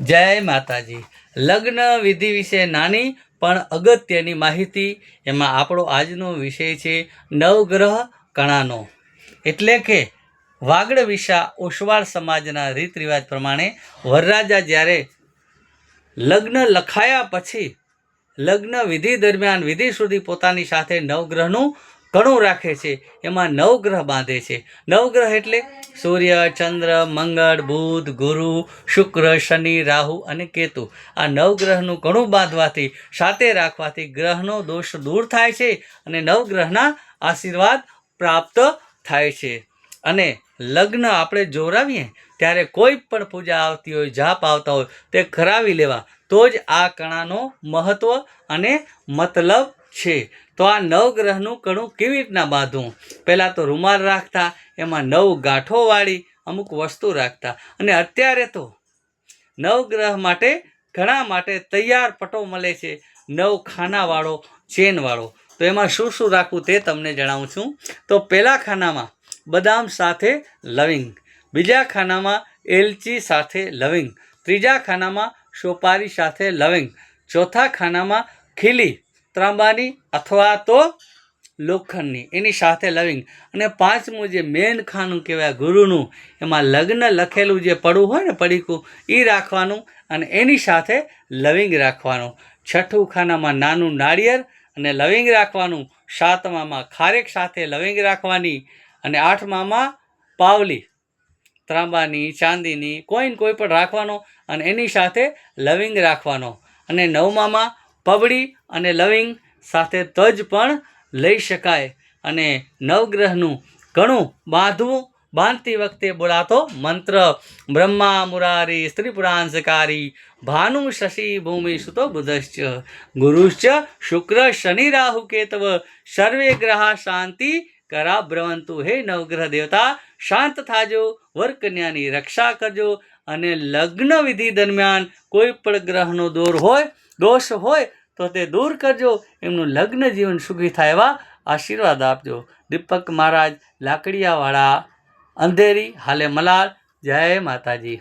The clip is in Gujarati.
જય માતાજી। લગ્ન વિધિ વિશે નાની પણ અગત્યની માહિતી। એમાં આપણો આજનો વિષય છે નવગ્રહ કણાનો, એટલે કે વાગડ વિશા ઓસવાળ સમાજના રીત રિવાજ પ્રમાણે વરરાજા જ્યારે લગ્ન લખાયા પછી લગ્ન વિધિ દરમિયાન વિધિ સુધી પોતાની સાથે નવગ્રહનું કણું રાખે છે। એમાં નવગ્રહ બાંધે છે। નવગ્રહ એટલે સૂર્ય, ચંદ્ર, મંગળ, બુધ, ગુરુ, શુક્ર, શનિ, રાહુ અને કેતુ। આ નવગ્રહનું કણું બાંધવાથી સાથે રાખવાથી ગ્રહનો દોષ દૂર થાય છે અને નવગ્રહના આશીર્વાદ પ્રાપ્ત થાય છે। અને લગ્ન આપણે જોરાવીએ ત્યારે કોઈ પણ પૂજા આવતી હોય, જાપ આવતા હોય તે કરાવી લેવા, તો જ આ કણાનો મહત્વ અને મતલબ છે। તો આ નવગ્રહનું કણું કેવી રીતના બાંધવું? પહેલાં તો રૂમાલ રાખતા, એમાં 9 ગાંઠોવાળી અમુક વસ્તુ રાખતા, અને અત્યારે તો નવગ્રહ માટે ઘણા માટે તૈયાર પટો મળે છે, 9 ખાનાવાળો, ચેનવાળો। તો એમાં શું શું રાખવું તે તમને જણાવું છું। તો પહેલા ખાનામાં બદામ સાથે લવિંગ, બીજા ખાનામાં એલચી સાથે લવિંગ, ત્રીજા ખાનામાં સોપારી સાથે લવિંગ, ચોથા ખાનામાં ખીલી ત્રાંબાની અથવા તો લોખંડની એની સાથે લવિંગ, અને પાંચમું જે મેન ખાનું કહેવાય ગુરુનું, એમાં લગ્ન લખેલું જે પડવું હોય ને પડીકું, એ રાખવાનું અને એની સાથે લવિંગ રાખવાનું। છઠ્ઠું ખાનામાં નાનું નાળિયેર અને લવિંગ રાખવાનું, સાતમામાં ખારેક સાથે લવિંગ રાખવાની, અને આઠમામાં પાવલી ત્રાંબાની, ચાંદીની કોઈ પણ રાખવાનો અને એની સાથે લવિંગ રાખવાનો, અને નવમામાં પબડી અને લવિંગ સાથે તજ પણ લઈ શકાય। અને નવગ્રહનું કણું બાંધતી વખતે બોલાતો મંત્ર: બ્રહ્મા મુરારી સ્ત્રીપુરાંશકારી ભાનુ શશી ભૂમિ સુતો બુધશ્ચ ગુરુશ્ચ શુક્ર શનિ રાહુ કેતવ સર્વે ગ્રહા શાંતિ કરા બ્રવંતુ। હે નવગ્રહ દેવતા, શાંત થાજો, વર કન્યાની રક્ષા કરજો, અને લગ્ન વિધિ દરમિયાન કોઈ પણ ગ્રહનો દોષ હોય તો તે દૂર કરજો, એમનું લગ્ન જીવન સુખી થાય એવા આશીર્વાદ આપજો। દીપક મહારાજ, લાકડિયાવાળા, અંધેરી, હાલે મલાર। જય માતાજી।